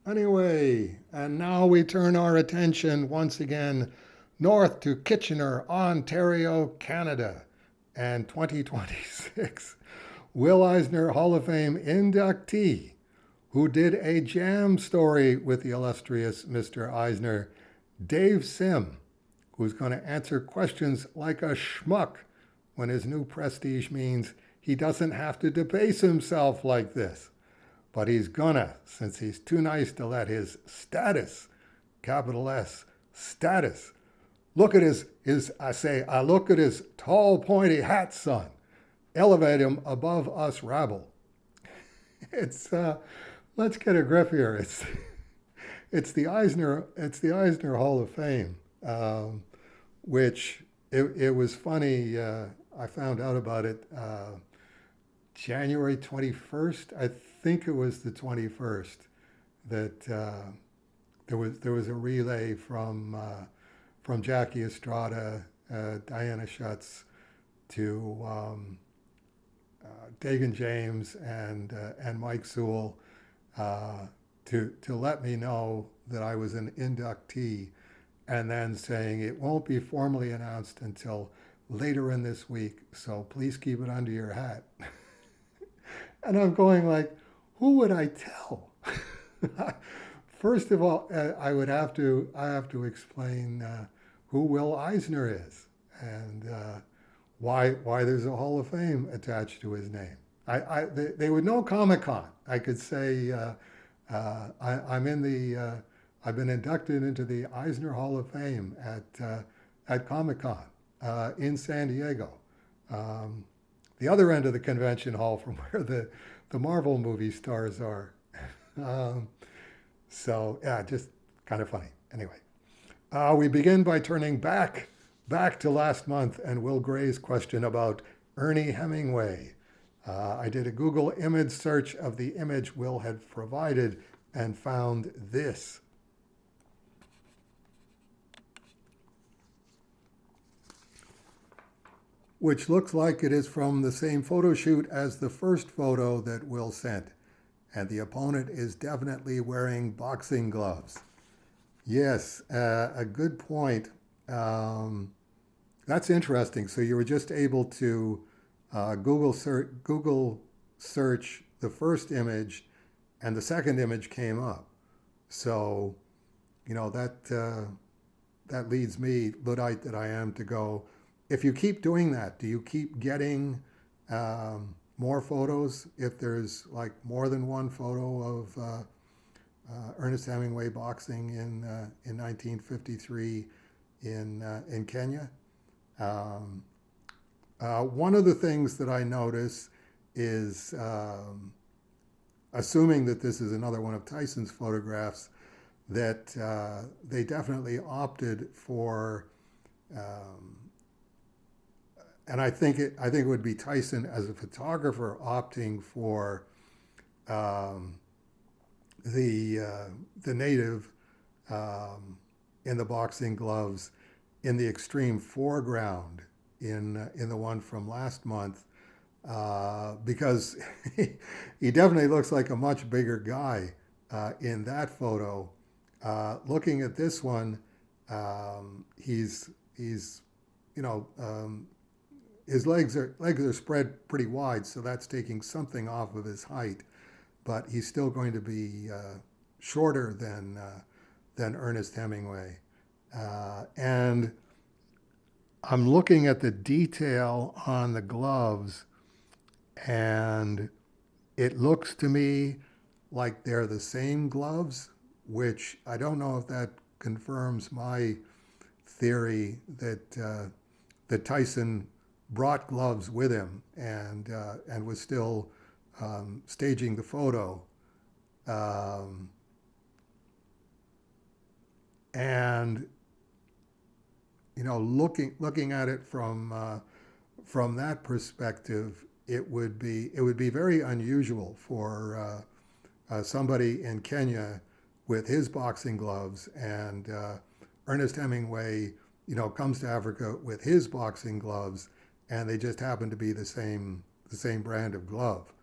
Anyway, and now we turn our attention once again north to Kitchener, Ontario, Canada, and 2026 Will Eisner Hall of Fame inductee who did a jam story with the illustrious Mr. Eisner, Dave Sim, who's going to answer questions like a schmuck when his new prestige means he doesn't have to debase himself like this. But he's gonna, since he's too nice to let his status, capital S, status, look at I look at his tall, pointy hat, son. Elevate him above us rabble. It's, let's get a grip here. It's the Eisner Hall of Fame, which it was funny. I found out about it January 21st. I think it was the 21st that there was a relay from Jackie Estrada, Diana Schutz, to Dagan James and Mike Sewell to let me know that I was an inductee, and then saying it won't be formally announced until later in this week, so please keep it under your hat. And I'm going like, who would I tell? First of all, I have to explain who Will Eisner is and why there's a Hall of Fame attached to his name. They would know Comic Con. I could say I'm in the I've been inducted into the Eisner Hall of Fame at Comic Con in San Diego. The other end of the convention hall from where the Marvel movie stars are. um, so yeah, just kind of funny. Anyway, we begin by turning back to last month and Will Gray's question about Ernie Hemingway. I did a Google image search of the image Will had provided and found this. Which looks like it is from the same photo shoot as the first photo that Will sent. And the opponent is definitely wearing boxing gloves. Yes, a good point. That's interesting. So you were just able to Google search the first image, and the second image came up. So, that leads me, Luddite that I am, to go. If you keep doing that, do you keep getting more photos? If there's like more than one photo of Ernest Hemingway boxing in 1953 in Kenya. One of the things that I notice is, assuming that this is another one of Tyson's photographs, that they definitely opted for, and I think it would be Tyson as a photographer opting for the native in the boxing gloves in the extreme foreground in the one from last month, because he definitely looks like a much bigger guy in that photo. Looking at this one, he's his legs are spread pretty wide, so that's taking something off of his height, but he's still going to be shorter than Ernest Hemingway. And I'm looking at the detail on the gloves, and it looks to me like they're the same gloves, which I don't know if that confirms my theory that Tyson brought gloves with him and was still staging the photo. And looking at it from that perspective, it would be very unusual for somebody in Kenya with his boxing gloves, and Ernest Hemingway, comes to Africa with his boxing gloves, and they just happen to be the same brand of glove.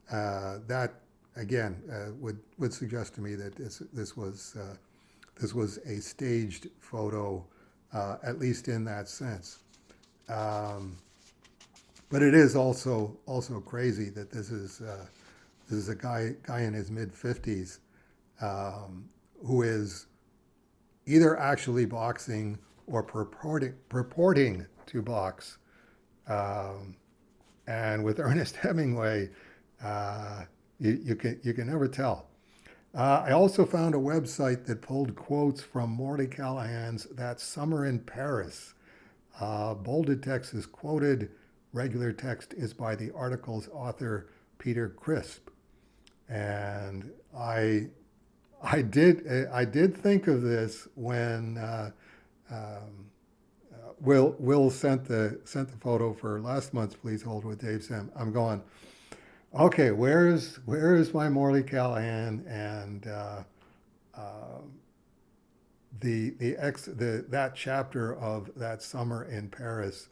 That again, would suggest to me that this was a staged photo, at least in that sense. But it is also crazy that this is a guy in his mid-50s, who is either actually boxing or purporting to box. And with Ernest Hemingway, you can never tell. I also found a website that pulled quotes from Morley Callahan's "That Summer in Paris." Bolded text is quoted. Regular text is by the article's author, Peter Crisp. And I did think of this when Will sent the photo for last month's Please Hold with Dave Sim. I'm going, okay, where's my Morley Callahan and that chapter of That Summer in Paris.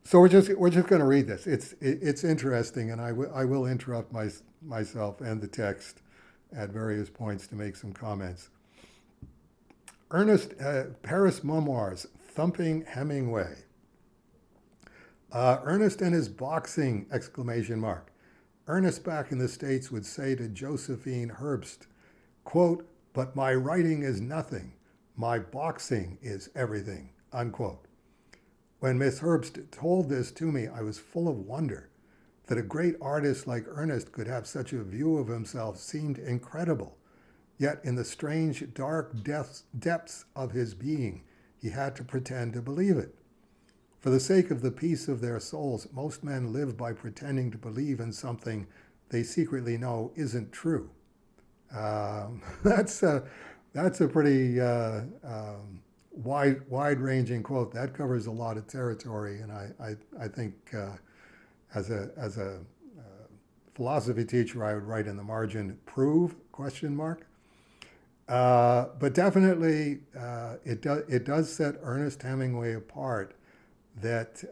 So we're just going to read this. It's interesting, and I will interrupt myself and the text at various points to make some comments. Paris Memoirs, Thumping Hemingway. Ernest and his boxing! ! Ernest back in the States would say to Josephine Herbst, quote, "But my writing is nothing. My boxing is everything," unquote. When Miss Herbst told this to me, I was full of wonder. That a great artist like Ernest could have such a view of himself seemed incredible. Yet in the strange, dark depths of his being, he had to pretend to believe it. For the sake of the peace of their souls, most men live by pretending to believe in something they secretly know isn't true. That's a pretty wide-ranging quote. That covers a lot of territory, and I think as a philosophy teacher, I would write in the margin, "Prove?" ? But definitely, it does set Ernest Hemingway apart. That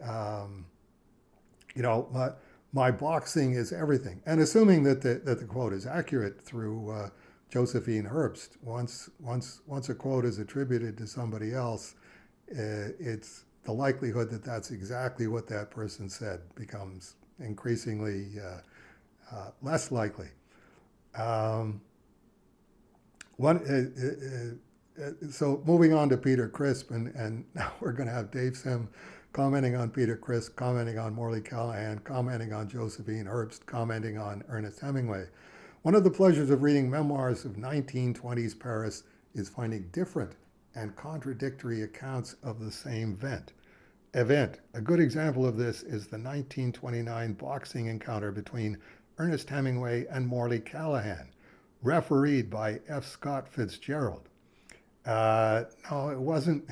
my boxing is everything, and assuming that the quote is accurate through Josephine Herbst. Once a quote is attributed to somebody else, it's the likelihood that that's exactly what that person said becomes increasingly less likely. So moving on to Peter Crisp, and now we're going to have Dave Sim commenting on Peter Crisp, commenting on Morley Callahan, commenting on Josephine Herbst, commenting on Ernest Hemingway. One of the pleasures of reading memoirs of 1920s Paris is finding different and contradictory accounts of the same event. A good example of this is the 1929 boxing encounter between Ernest Hemingway and Morley Callahan, refereed by F. Scott Fitzgerald. No, it wasn't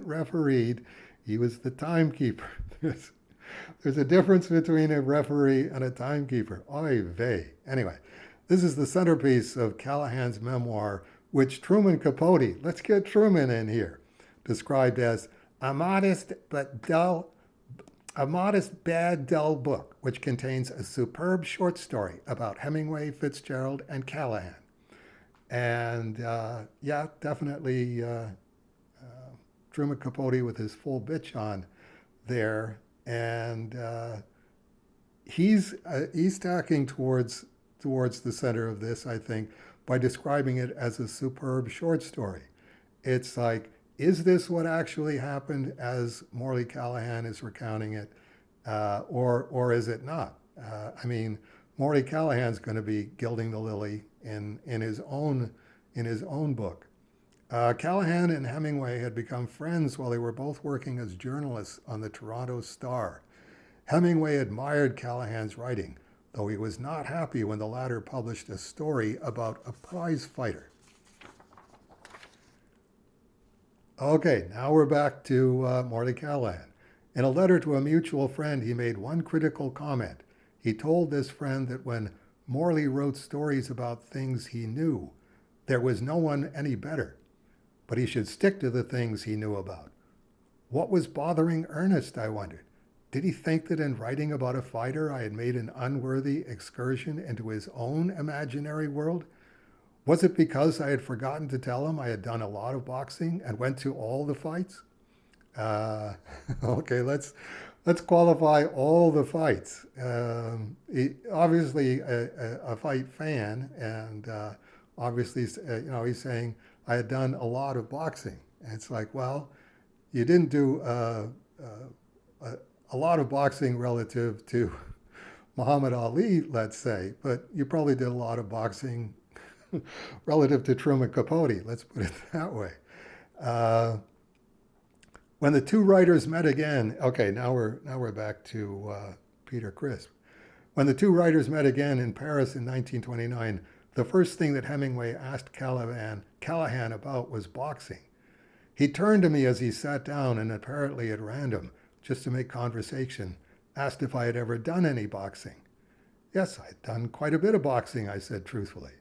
refereed. He was the timekeeper. There's a difference between a referee and a timekeeper. Oy vey. Anyway, this is the centerpiece of Callahan's memoir, which Truman Capote, let's get Truman in here, described as a modest, bad, dull book, which contains a superb short story about Hemingway, Fitzgerald, and Callahan. And definitely Truman Capote with his full bitch on there. And he's tacking towards the center of this, I think, by describing it as a superb short story. It's like, is this what actually happened as Morley Callahan is recounting it, or is it not? Morley Callahan's going to be gilding the lily in his own book. Callahan and Hemingway had become friends while they were both working as journalists on the Toronto Star. Hemingway admired Callahan's writing, though he was not happy when the latter published a story about a prize fighter. Okay, now we're back to Morley Callahan. In a letter to a mutual friend, he made one critical comment. He told this friend that when Morley wrote stories about things he knew, there was no one any better, but he should stick to the things he knew about. What was bothering Ernest, I wondered. Did he think that in writing about a fighter I had made an unworthy excursion into his own imaginary world? Was it because I had forgotten to tell him I had done a lot of boxing and went to all the fights? Uh, okay, let's qualify all the fights. Obviously, a fight fan, and obviously, he's saying I had done a lot of boxing. And it's like, well, you didn't do a lot of boxing relative to Muhammad Ali, let's say, but you probably did a lot of boxing relative to Truman Capote. Let's put it that way. Uh, when the two writers met again, okay, now we're back to Peter Crisp. When the two writers met again in Paris in 1929, the first thing that Hemingway asked Callahan about was boxing. He turned to me as he sat down and apparently at random, just to make conversation, asked if I had ever done any boxing. Yes, I'd done quite a bit of boxing, I said truthfully.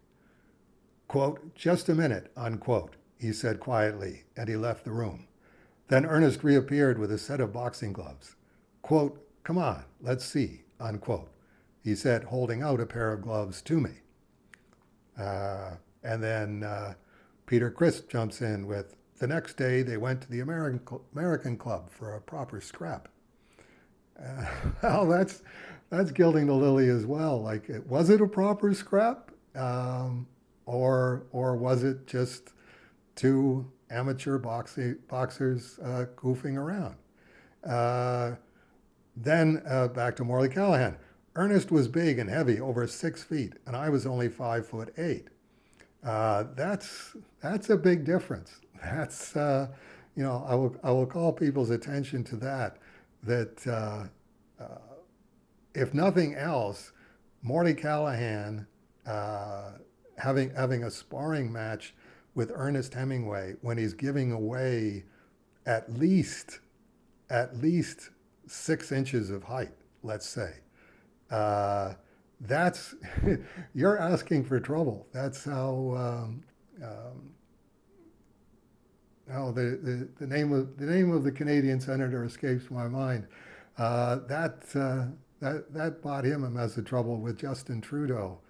Quote, just a minute, unquote, he said quietly, and he left the room. Then Ernest reappeared with a set of boxing gloves. Quote, come on, let's see, unquote, he said, holding out a pair of gloves to me. And then Peter Crisp jumps in with, the next day they went to the American Club for a proper scrap. Well, that's gilding the lily as well. Like, was it a proper scrap? Or was it just two amateur boxers goofing around? Then back to Morley Callahan. Ernest was big and heavy, over 6 feet, and I was only 5'8". That's a big difference. That's I will call people's attention to that. That if nothing else, Morley Callahan having a sparring match with Ernest Hemingway when he's giving away at least 6 inches of height, let's say. That's you're asking for trouble. That's how. The name of the Canadian senator escapes my mind. That bought him a mess of trouble with Justin Trudeau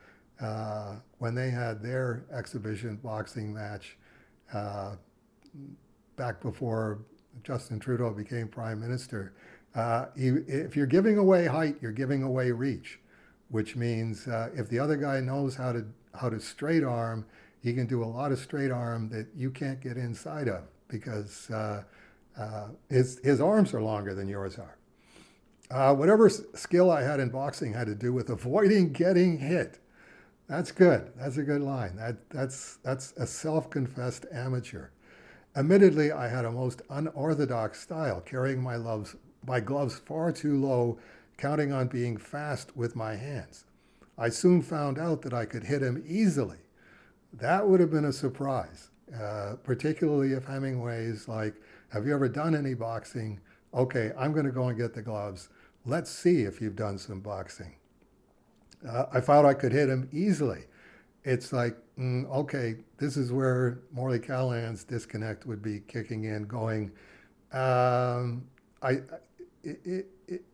when they had their exhibition boxing match back before Justin Trudeau became prime minister. If you're giving away height, you're giving away reach, which means if the other guy knows how to straight arm, he can do a lot of straight arm that you can't get inside of because his arms are longer than yours are. Whatever skill I had in boxing had to do with avoiding getting hit. That's good. That's a good line. That's a self-confessed amateur. Admittedly, I had a most unorthodox style, carrying my gloves far too low, counting on being fast with my hands. I soon found out that I could hit him easily. That would have been a surprise, particularly if Hemingway's like, have you ever done any boxing? Okay, I'm going to go and get the gloves. Let's see if you've done some boxing. I found I could hit him easily. It's like, okay, this is where Morley Callahan's disconnect would be kicking in, going,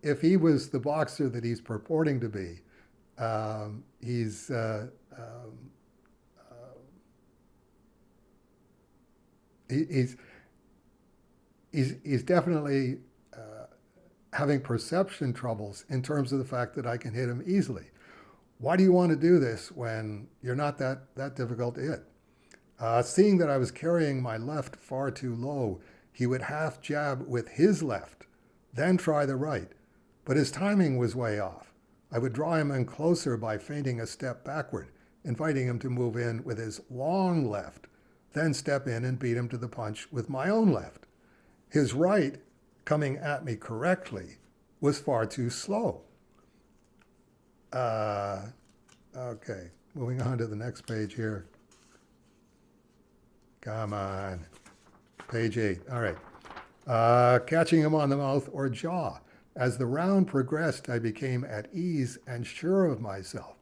if he was the boxer that he's purporting to be, he's definitely having perception troubles in terms of the fact that I can hit him easily. Why do you want to do this when you're not that difficult to hit? Seeing that I was carrying my left far too low, he would half jab with his left, then try the right. But his timing was way off. I would draw him in closer by feinting a step backward, inviting him to move in with his long left, then step in and beat him to the punch with my own left. His right, coming at me correctly, was far too slow. Okay, moving on to the next page here. Come on. Page 8. All right. Catching him on the mouth or jaw. As the round progressed, I became at ease and sure of myself.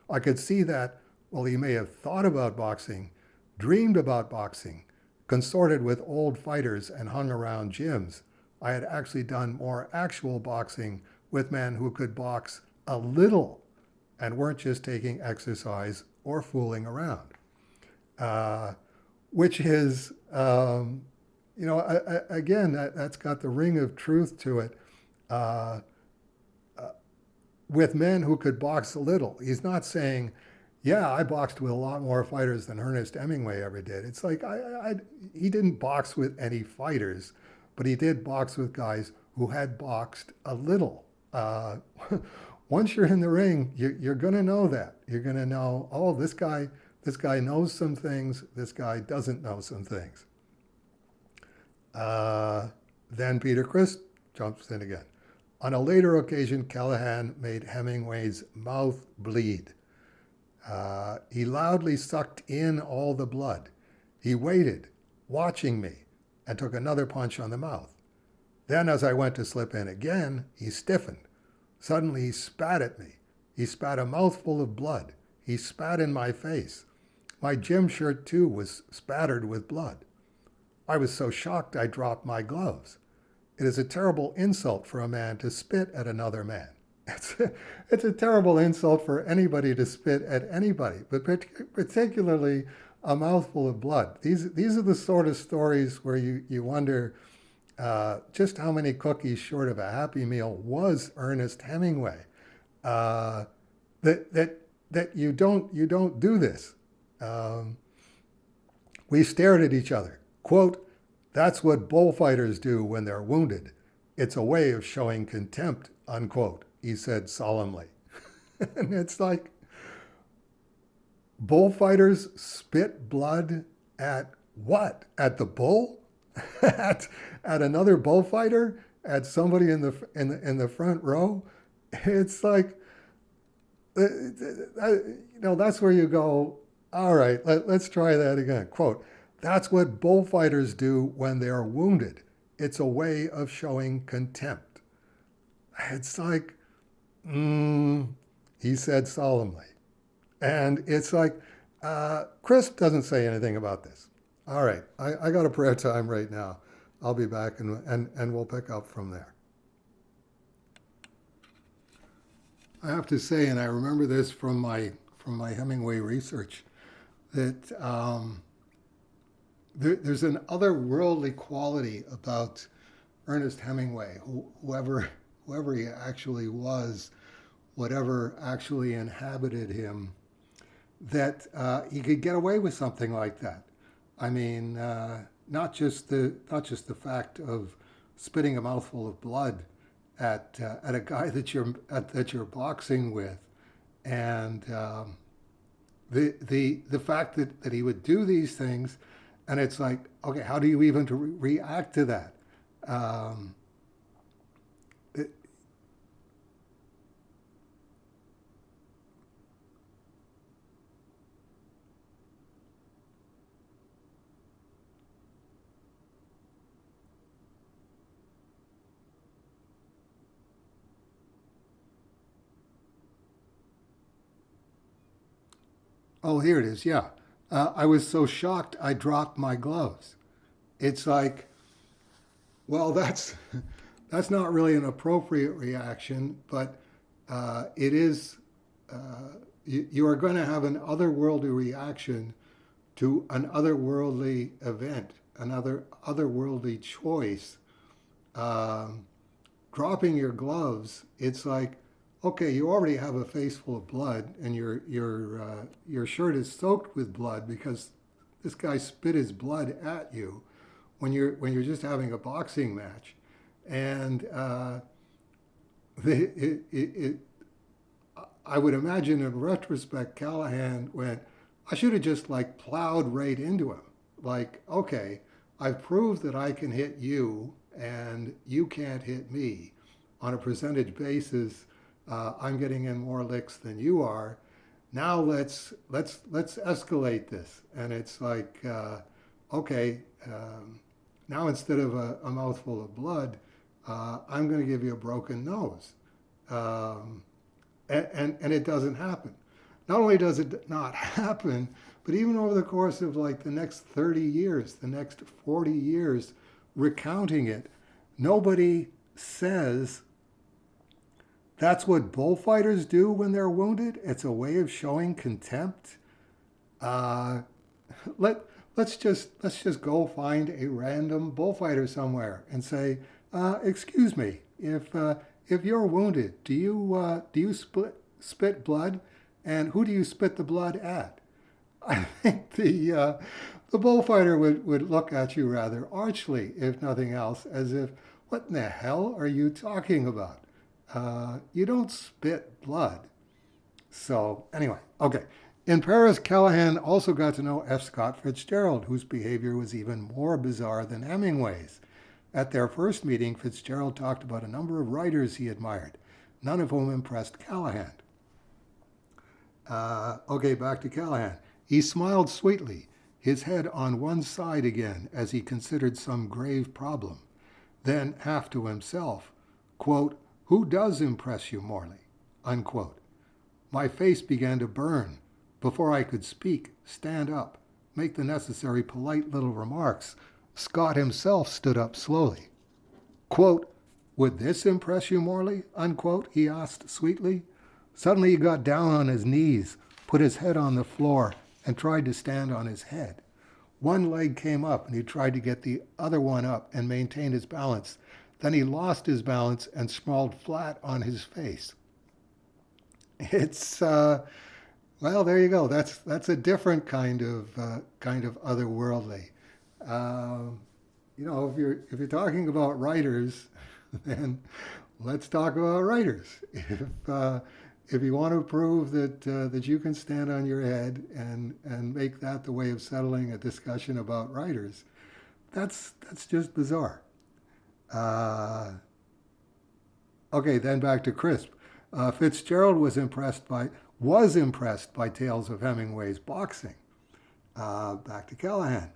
I could see that, while he may have thought about boxing, dreamed about boxing, consorted with old fighters and hung around gyms, I had actually done more actual boxing with men who could box a little and weren't just taking exercise or fooling around, uh, which is, again, that's got the ring of truth to it. Uh, with men who could box a little. He's not saying, yeah, I boxed with a lot more fighters than Ernest Hemingway ever did. It's like, he didn't box with any fighters, but he did box with guys who had boxed a little. Once you're in the ring, you're going to know that. You're going to know, oh, this guy knows some things, this guy doesn't know some things. Then Peter Criss jumps in again. On a later occasion, Callahan made Hemingway's mouth bleed. He loudly sucked in all the blood. He waited, watching me, and took another punch on the mouth. Then, as I went to slip in again, he stiffened. Suddenly, he spat at me. He spat a mouthful of blood. He spat in my face. My gym shirt, too, was spattered with blood. I was so shocked I dropped my gloves. It is a terrible insult for a man to spit at another man. It's a terrible insult for anybody to spit at anybody, but particularly a mouthful of blood. These are the sort of stories where you wonder just how many cookies short of a Happy Meal was Ernest Hemingway. That you don't do this. We stared at each other. Quote, "That's what bullfighters do when they're wounded. It's a way of showing contempt," unquote, he said solemnly. And it's like, bullfighters spit blood at what? At the bull? at another bullfighter? At somebody in the front row? It's like, that's where you go, all right, let's try that again. Quote, "That's what bullfighters do when they're wounded. It's a way of showing contempt." It's like, he said solemnly. And it's like, Chris doesn't say anything about this. All right, I got a prayer time right now. I'll be back and we'll pick up from there. I have to say, and I remember this from my Hemingway research, that there's an otherworldly quality about Ernest Hemingway, whoever he actually was, whatever actually inhabited him, that he could get away with something like that. I mean, not just the fact of spitting a mouthful of blood at a guy that you're boxing with, and the fact that he would do these things, and it's like, okay, how do you even react to that? Oh, here it is. Yeah. I was so shocked I dropped my gloves. It's like, well, that's not really an appropriate reaction, but it is. You are going to have an otherworldly reaction to an otherworldly event, another otherworldly choice. Dropping your gloves, it's like, okay, you already have a face full of blood, and your shirt is soaked with blood because this guy spit his blood at you when you're just having a boxing match, and I would imagine in retrospect, Callahan went, I should have just like plowed right into him. Like, okay, I've proved that I can hit you and you can't hit me. On a percentage basis, I'm getting in more licks than you are. Now let's escalate this. And it's like, okay, now instead of a mouthful of blood, I'm going to give you a broken nose. And it doesn't happen. Not only does it not happen, but even over the course of like the next 30 years, the next 40 years, recounting it, Nobody says that's what bullfighters do when they're wounded. It's a way of showing contempt. Uh, let let's just go find a random bullfighter somewhere and say, "Excuse me, if you're wounded, do you spit blood, and who do you spit the blood at?" I think the bullfighter would look at you rather archly, if nothing else, as if, "What in the hell are you talking about? You don't spit blood." So anyway, okay. In Paris, Callahan also got to know F. Scott Fitzgerald, whose behavior was even more bizarre than Hemingway's. At their first meeting, Fitzgerald talked about a number of writers he admired, none of whom impressed Callahan. Okay, back to Callahan. He smiled sweetly, his head on one side again as he considered some grave problem. Then, half to himself, quote, "Who does impress you, Morley?" Unquote. My face began to burn. Before I could speak, stand up, make the necessary polite little remarks, Scott himself stood up slowly. Quote, "Would this impress you, Morley?" Unquote, he asked sweetly. Suddenly he got down on his knees, put his head on the floor, and tried to stand on his head. One leg came up, and he tried to get the other one up and maintain his balance. Then he lost his balance and sprawled flat on his face. It's well, there you go. That's a different kind of otherworldly. Um, if you're talking about writers, then let's talk about writers. If you want to prove that you can stand on your head and make that the way of settling a discussion about writers, that's just bizarre. Uh, okay, then back to Crisp. Fitzgerald was impressed by tales of Hemingway's boxing. Back to Callahan.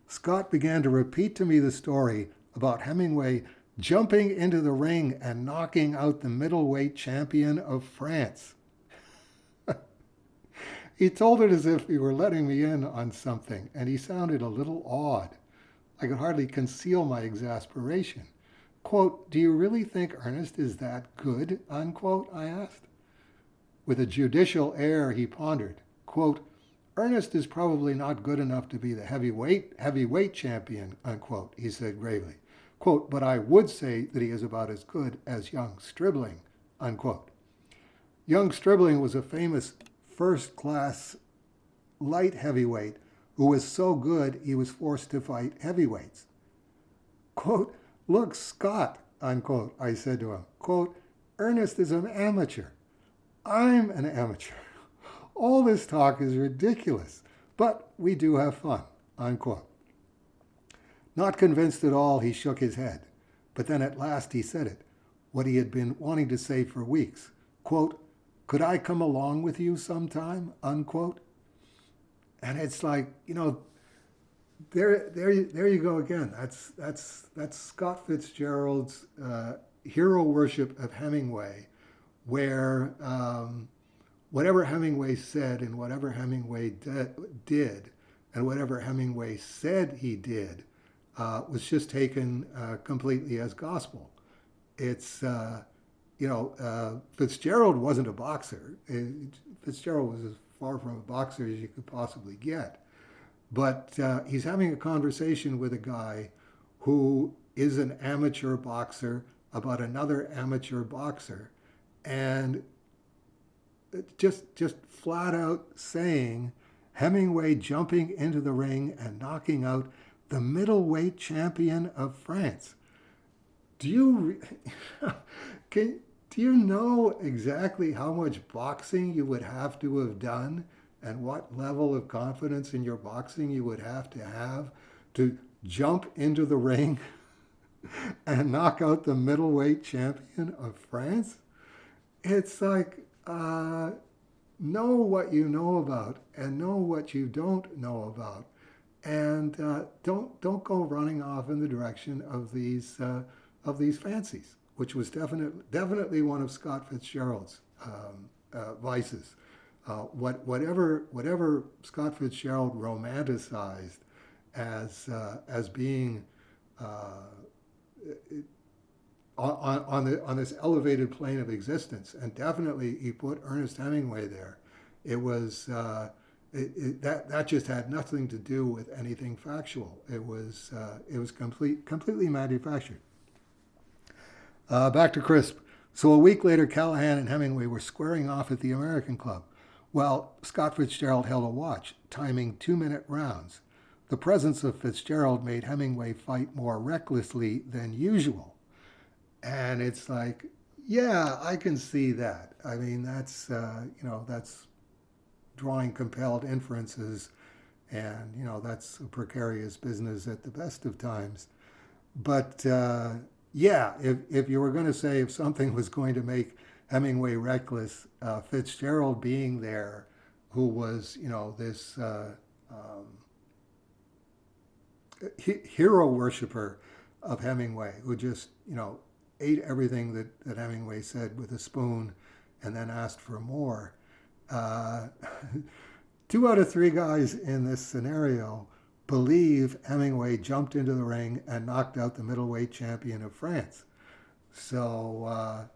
Scott began to repeat to me the story about Hemingway jumping into the ring and knocking out the middleweight champion of France. He told it as if he were letting me in on something, and he sounded a little awed. I could hardly conceal my exasperation. Quote, "Do you really think Ernest is that good?" Unquote, I asked. With a judicial air, he pondered. Quote, "Ernest is probably not good enough to be the heavyweight champion," unquote, he said gravely. Quote, "But I would say that he is about as good as young Stribling," unquote. Young Stribling was a famous first-class light heavyweight who was so good he was forced to fight heavyweights. Quote, "Look, Scott," unquote, I said to him. Quote, "Ernest is an amateur. I'm an amateur. All this talk is ridiculous, but we do have fun," unquote. Not convinced at all, he shook his head. But then at last he said it, what he had been wanting to say for weeks. Quote, "Could I come along with you sometime?" Unquote. And it's like, there you go again. That's Scott Fitzgerald's hero worship of Hemingway, where whatever Hemingway said and whatever Hemingway did and whatever Hemingway said he did was just taken completely as gospel. It's, Fitzgerald wasn't a boxer. Fitzgerald was as far from a boxer as you could possibly get. But he's having a conversation with a guy who is an amateur boxer about another amateur boxer, and just flat out saying Hemingway jumping into the ring and knocking out the middleweight champion of France. Do you do you know exactly how much boxing you would have to have done and what level of confidence in your boxing you would have to jump into the ring and knock out the middleweight champion of France? It's like, know what you know about and know what you don't know about, and don't go running off in the direction of these fancies, which was definitely one of Scott Fitzgerald's vices. Whatever Scott Fitzgerald romanticized as being on this elevated plane of existence, and definitely he put Ernest Hemingway there. It was that just had nothing to do with anything factual. It was completely manufactured. Back to Crisp. So a week later, Callahan and Hemingway were squaring off at the American Club. Well, Scott Fitzgerald held a watch, timing 2-minute rounds. The presence of Fitzgerald made Hemingway fight more recklessly than usual. And it's like, yeah, I can see that. I mean, that's drawing compelled inferences, and that's a precarious business at the best of times. But yeah, if you were going to say if something was going to make Hemingway reckless, Fitzgerald being there, who was this hero worshiper of Hemingway, who just ate everything that Hemingway said with a spoon, and then asked for more. 2 out of 3 guys in this scenario believe Hemingway jumped into the ring and knocked out the middleweight champion of France. So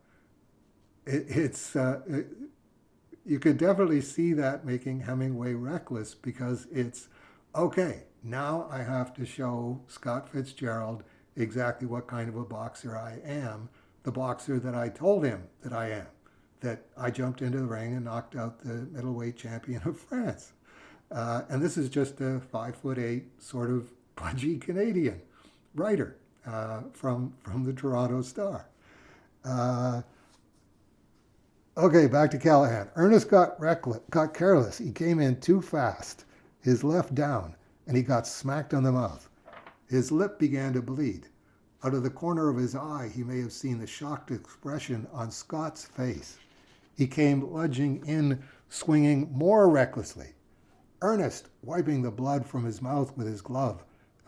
you could definitely see that making Hemingway reckless, because it's, okay, now I have to show Scott Fitzgerald exactly what kind of a boxer I am, the boxer that I told him that I am, that I jumped into the ring and knocked out the middleweight champion of France. And this is just a 5'8" sort of pudgy Canadian writer from the Toronto Star. Okay, back to Callahan. Ernest got careless. He came in too fast, his left down, and he got smacked on the mouth. His lip began to bleed. Out of the corner of his eye, he may have seen the shocked expression on Scott's face. He came lunging in, swinging more recklessly. Ernest, wiping the blood from his mouth with his glove,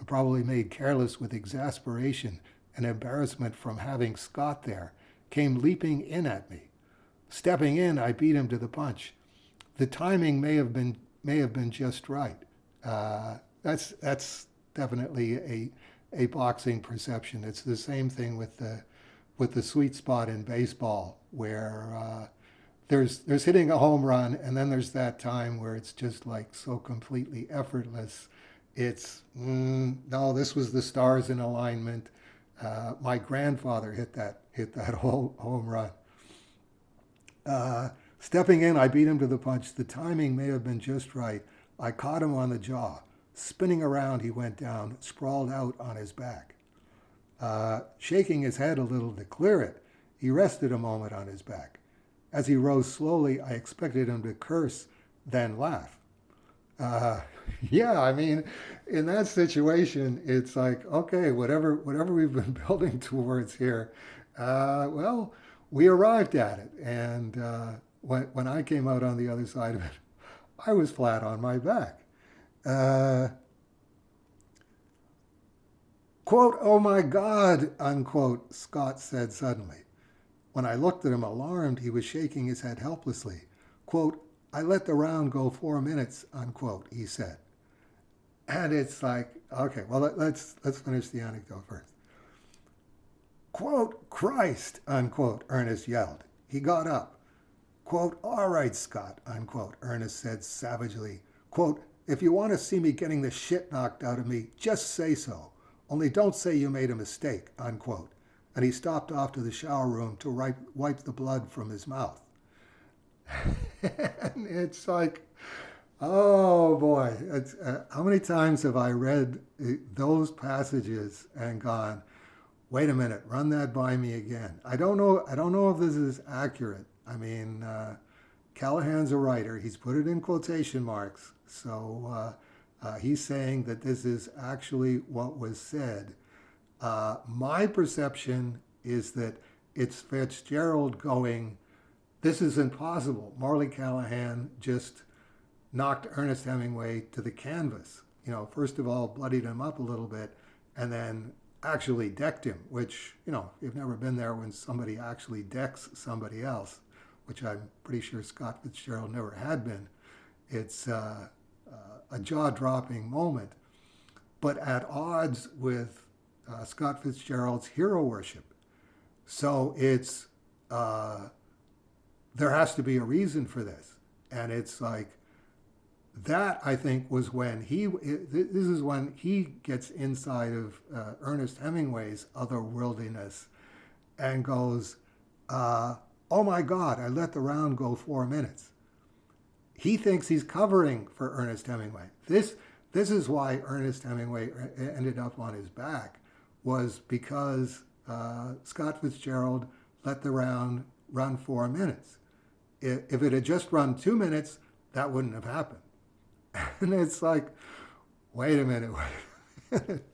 probably made careless with exasperation and embarrassment from having Scott there, came leaping in at me. Stepping in, I beat him to the punch. The timing may have been just right. That's definitely a boxing perception. It's the same thing with the sweet spot in baseball, where there's hitting a home run, and then there's that time where it's just like so completely effortless. It's no, this was the stars in alignment. My grandfather hit that whole home run. Stepping in, I beat him to the punch. The timing may have been just right. I caught him on the jaw. Spinning around, he went down, sprawled out on his back. Shaking his head a little to clear it, he rested a moment on his back. As he rose slowly, I expected him to curse, then laugh. Yeah, I mean, in that situation, it's like, okay, whatever we've been building towards here, well, we arrived at it. And when I came out on the other side of it, I was flat on my back. Quote, "Oh my God," unquote, Scott said suddenly. When I looked at him alarmed, he was shaking his head helplessly. Quote, "I let the round go 4 minutes," unquote, he said. And it's like, okay, well, let's finish the anecdote first. Quote, "Christ," unquote, Ernest yelled. He got up. Quote, "All right, Scott," unquote, Ernest said savagely. Quote, "If you want to see me getting the shit knocked out of me, just say so. Only don't say you made a mistake," unquote. And he stopped off to the shower room to wipe the blood from his mouth. And it's like, oh boy, how many times have I read those passages and gone, wait a minute, run that by me again. I don't know if this is accurate. I mean, Callahan's a writer. He's put it in quotation marks. So he's saying that this is actually what was said. My perception is that it's Fitzgerald going, this is impossible. Morley Callahan just knocked Ernest Hemingway to the canvas. First of all, bloodied him up a little bit, and then actually decked him, which, you've never been there when somebody actually decks somebody else, which I'm pretty sure Scott Fitzgerald never had been. It's a jaw-dropping moment, but at odds with Scott Fitzgerald's hero worship. So it's there has to be a reason for this, and it's like that. I think was when this is when he gets inside of Ernest Hemingway's otherworldliness and goes, "Oh my God! I let the round go 4 minutes." He thinks he's covering for Ernest Hemingway. This is why Ernest Hemingway ended up on his back, was because Scott Fitzgerald let the round run 4 minutes. If it had just run 2 minutes, that wouldn't have happened. And it's like, wait a minute, wait a minute.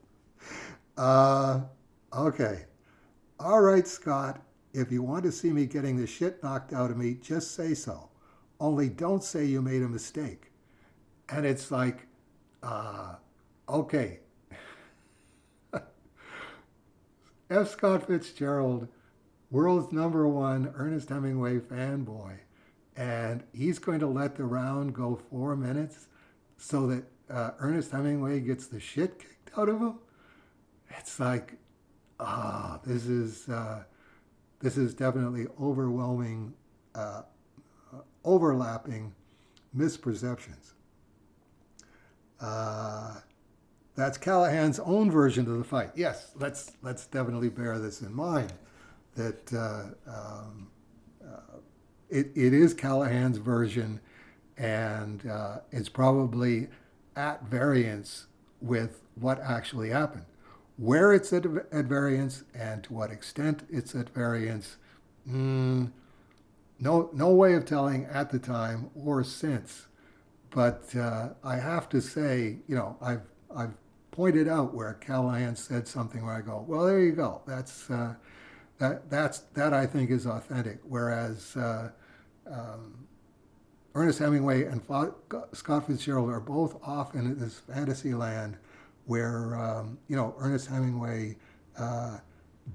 Okay. All right, Scott, if you want to see me getting the shit knocked out of me, just say so. Only don't say you made a mistake. And it's like, okay. F. Scott Fitzgerald, world's #1 Ernest Hemingway fanboy, and he's going to let the round go 4 minutes so that Ernest Hemingway gets the shit kicked out of him. It's like, this is definitely overwhelming, overlapping misperceptions. That's Callahan's own version of the fight. Yes, let's definitely bear this in mind, that it is Callahan's version, and it's probably at variance with what actually happened. Where it's at variance and to what extent it's at variance, no way of telling at the time or since. But I have to say, I've pointed out where Callahan said something where I go, well, there you go. That I think is authentic. Whereas Ernest Hemingway and Scott Fitzgerald are both off in this fantasy land where Ernest Hemingway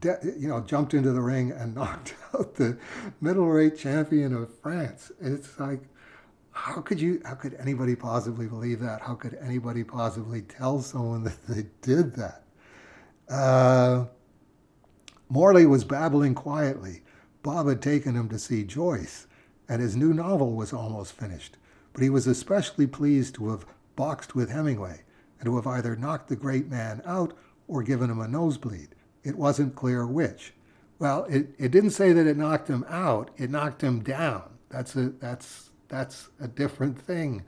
jumped into the ring and knocked out the middleweight champion of France. It's like, how could anybody possibly believe that? How could anybody possibly tell someone that they did that? Morley was babbling quietly. Bob had taken him to see Joyce, and his new novel was almost finished. But he was especially pleased to have boxed with Hemingway and to have either knocked the great man out or given him a nosebleed. It wasn't clear which. Well, it didn't say that it knocked him out. It knocked him down. That's a different thing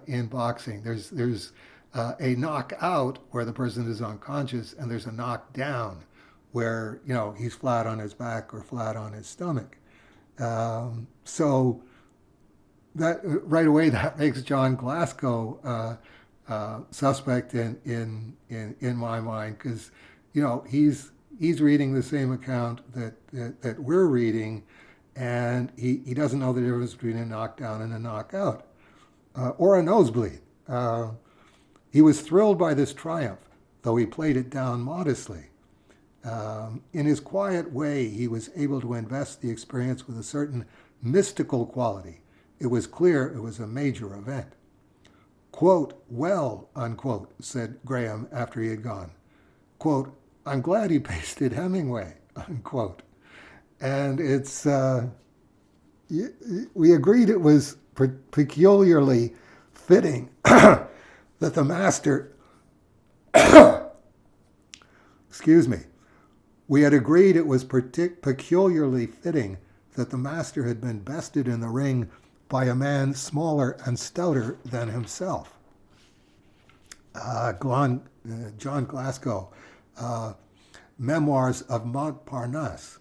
in boxing. There's a knockout where the person is unconscious, and there's a knockdown where he's flat on his back or flat on his stomach. So that right away that makes John Glasgow suspect in my mind, because he's reading the same account that we're reading, and he doesn't know the difference between a knockdown and a knockout or a nosebleed. He was thrilled by this triumph, though he played it down modestly. In his quiet way, he was able to invest the experience with a certain mystical quality. It was clear it was a major event. Quote, well, unquote, said Graham after he had gone. Quote, I'm glad he pasted Hemingway, unquote. And it's, we agreed it was peculiarly fitting that the master, excuse me, we had agreed it was peculiarly fitting that the master had been bested in the ring by a man smaller and stouter than himself. John Glasgow, Memoirs of Montparnasse.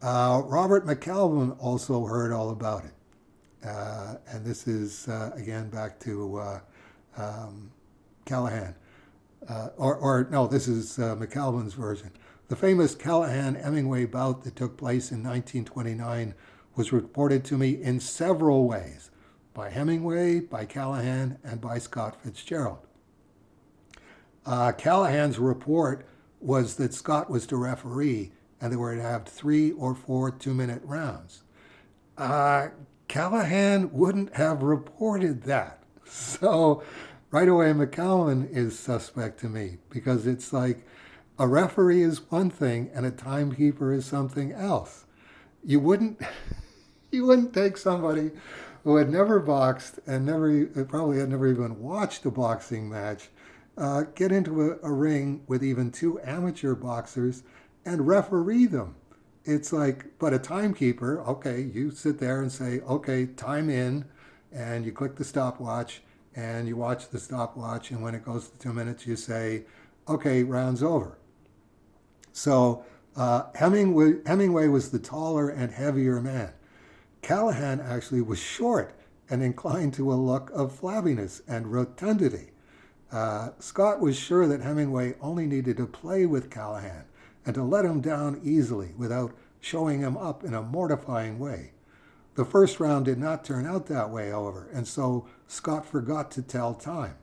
Robert McCalvin also heard all about it. And this is, again, back to Callahan. No, this is McCalvin's version. The famous Callahan-Hemingway bout that took place in 1929 was reported to me in several ways, by Hemingway, by Callahan, and by Scott Fitzgerald. Callahan's report was that Scott was to referee, and they were to have 3 or 4 2-minute rounds. Callahan wouldn't have reported that. So right away, McCallum is suspect to me, because it's like, A referee is one thing and a timekeeper is something else. You wouldn't you wouldn't take somebody who had never boxed and probably had never even watched a boxing match, get into a ring with even two amateur boxers and referee them. It's like, but a timekeeper, okay, you sit there and say, okay, time in, and you click the stopwatch and you watch the stopwatch, and when it goes to 2 minutes, you say, okay, round's over. So Hemingway was the taller and heavier man. Callahan actually was short and inclined to a look of flabbiness and rotundity. Scott was sure that Hemingway only needed to play with Callahan and to let him down easily without showing him up in a mortifying way. The first round did not turn out that way, however, and so Scott forgot to tell time.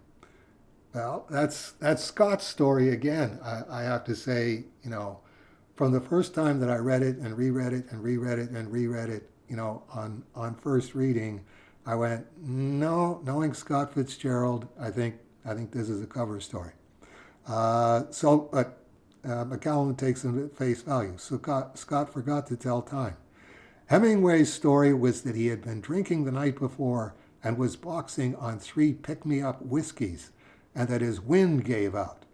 Well, that's Scott's story again. I have to say, from the first time that I read it and reread it and reread it and reread it, on first reading, I went, no, knowing Scott Fitzgerald, I think this is a cover story. But McCallum takes him at face value. So Scott forgot to tell time. Hemingway's story was that he had been drinking the night before and was boxing on 3 pick-me-up whiskeys, and that his wind gave out.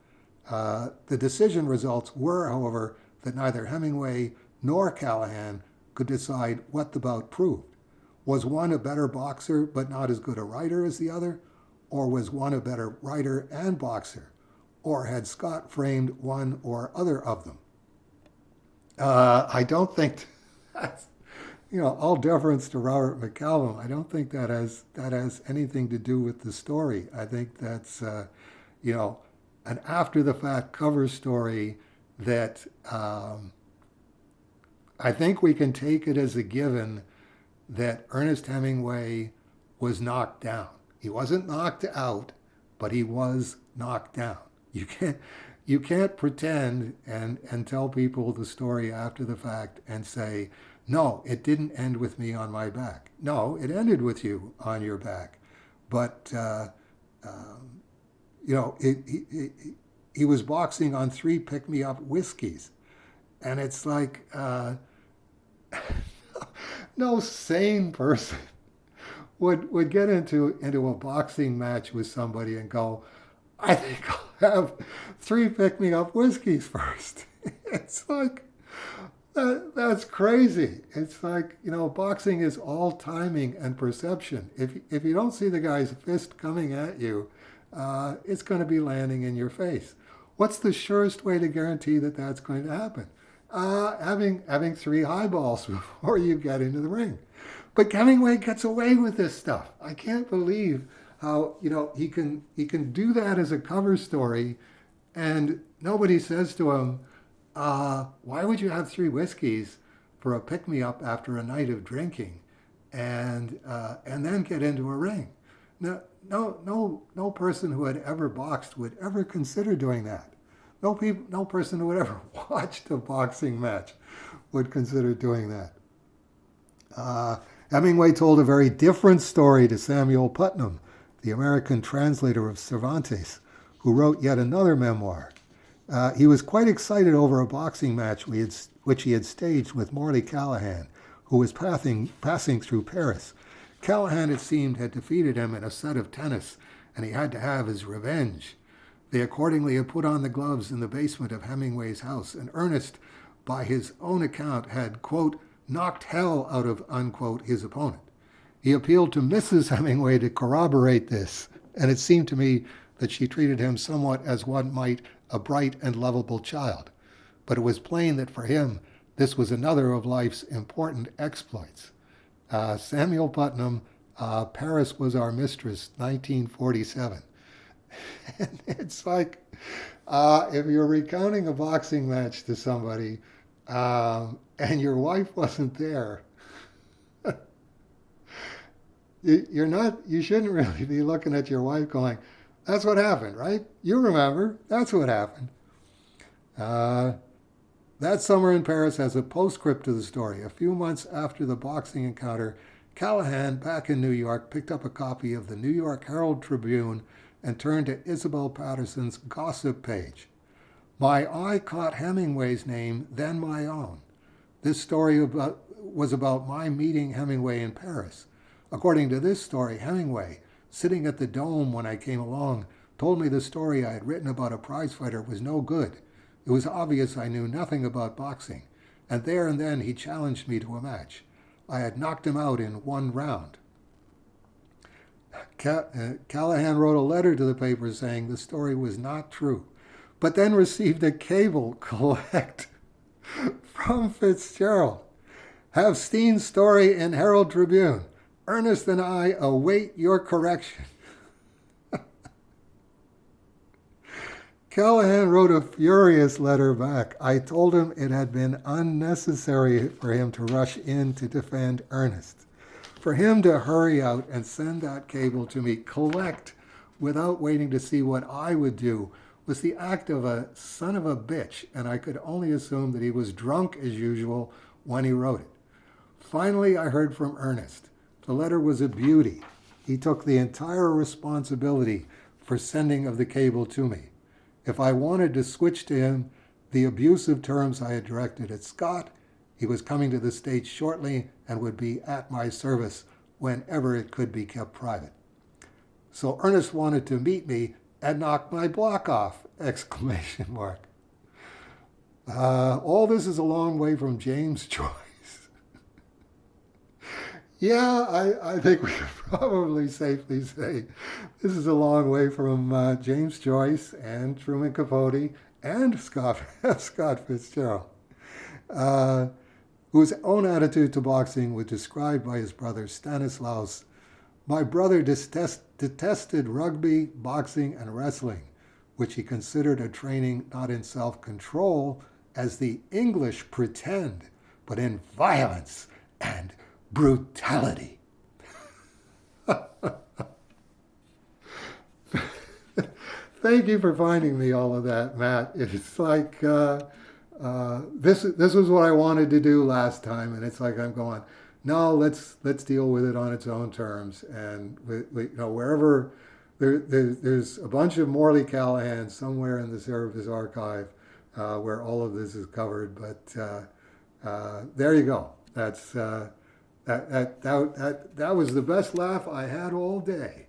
The decision results were, however, that neither Hemingway nor Callahan could decide what the bout proved. Was one a better boxer but not as good a writer as the other? Or was one a better writer and boxer? Or had Scott framed one or other of them? I don't think that's, all deference to Robert McCallum, I don't think that has anything to do with the story. I think that's, an after-the-fact cover story that I think we can take it as a given that Ernest Hemingway was knocked down. He wasn't knocked out, but he was knocked down. You can't pretend and tell people the story after the fact and say, no, it didn't end with me on my back. No, it ended with you on your back. But, he was boxing on 3 pick-me-up whiskeys. And it's like, no sane person would get into a boxing match with somebody and go, I think I'll have 3 pick-me-up whiskeys first. It's like, that's crazy. It's like, boxing is all timing and perception. If you don't see the guy's fist coming at you, it's going to be landing in your face. What's the surest way to guarantee that that's going to happen? Having 3 highballs before you get into the ring. But Hemingway gets away with this stuff. I can't believe how he can do that as a cover story, and nobody says to him, why would you have 3 whiskeys for a pick-me-up after a night of drinking, and then get into a ring? No person who had ever boxed would ever consider doing that. No person who would ever watched a boxing match would consider doing that. Hemingway told a very different story to Samuel Putnam, the American translator of Cervantes, who wrote yet another memoir. He was quite excited over a boxing match which he had staged with Morley Callahan, who was passing through Paris. Callahan, it seemed, had defeated him in a set of tennis, and he had to have his revenge. They accordingly had put on the gloves in the basement of Hemingway's house, and Ernest, by his own account, had, quote, knocked hell out of, unquote, his opponent. He appealed to Mrs. Hemingway to corroborate this, and it seemed to me that she treated him somewhat as one might a bright and lovable child. But it was plain that for him, this was another of life's important exploits. Samuel Putnam, Paris Was Our Mistress, 1947. And it's like, if you're recounting a boxing match to somebody and your wife wasn't there, you shouldn't really be looking at your wife going, that's what happened, right? You remember, that's what happened. That summer in Paris has a postscript to the story. A few months after the boxing encounter, Callahan, back in New York, picked up a copy of the New York Herald Tribune and turned to Isabel Patterson's gossip page. My eye caught Hemingway's name, then my own. This was about my meeting Hemingway in Paris. According to this story, Hemingway, sitting at the Dome when I came along, told me the story I had written about a prizefighter was no good. It was obvious I knew nothing about boxing, and there and then he challenged me to a match. I had knocked him out in one round. Callahan wrote a letter to the paper saying the story was not true, but then received a cable collect from Fitzgerald. Have Steen's story in Herald Tribune. Ernest and I await your correction. Callahan wrote a furious letter back. I told him it had been unnecessary for him to rush in to defend Ernest. For him to hurry out and send that cable to me, collect, without waiting to see what I would do, was the act of a son of a bitch, and I could only assume that he was drunk as usual when he wrote it. Finally, I heard from Ernest. The letter was a beauty. He took the entire responsibility for sending of the cable to me. If I wanted to switch to him the abusive terms I had directed at Scott, he was coming to the States shortly and would be at my service whenever it could be kept private. So Ernest wanted to meet me and knock my block off! Exclamation mark. All this is a long way from James Joyce. Yeah, I think we could probably safely say this is a long way from James Joyce and Truman Capote and Scott Fitzgerald, whose own attitude to boxing was described by his brother Stanislaus. My brother detested rugby, boxing, and wrestling, which he considered a training not in self-control, as the English pretend, but in violence and brutality. Thank you for finding me all of that, Matt. It's like this was what I wanted to do last time, and it's like I'm going, no, let's deal with it on its own terms, and wherever there's a bunch of Morley Callahan somewhere in the Service Archive where all of this is covered. But there you go. That's that was the best laugh I had all day.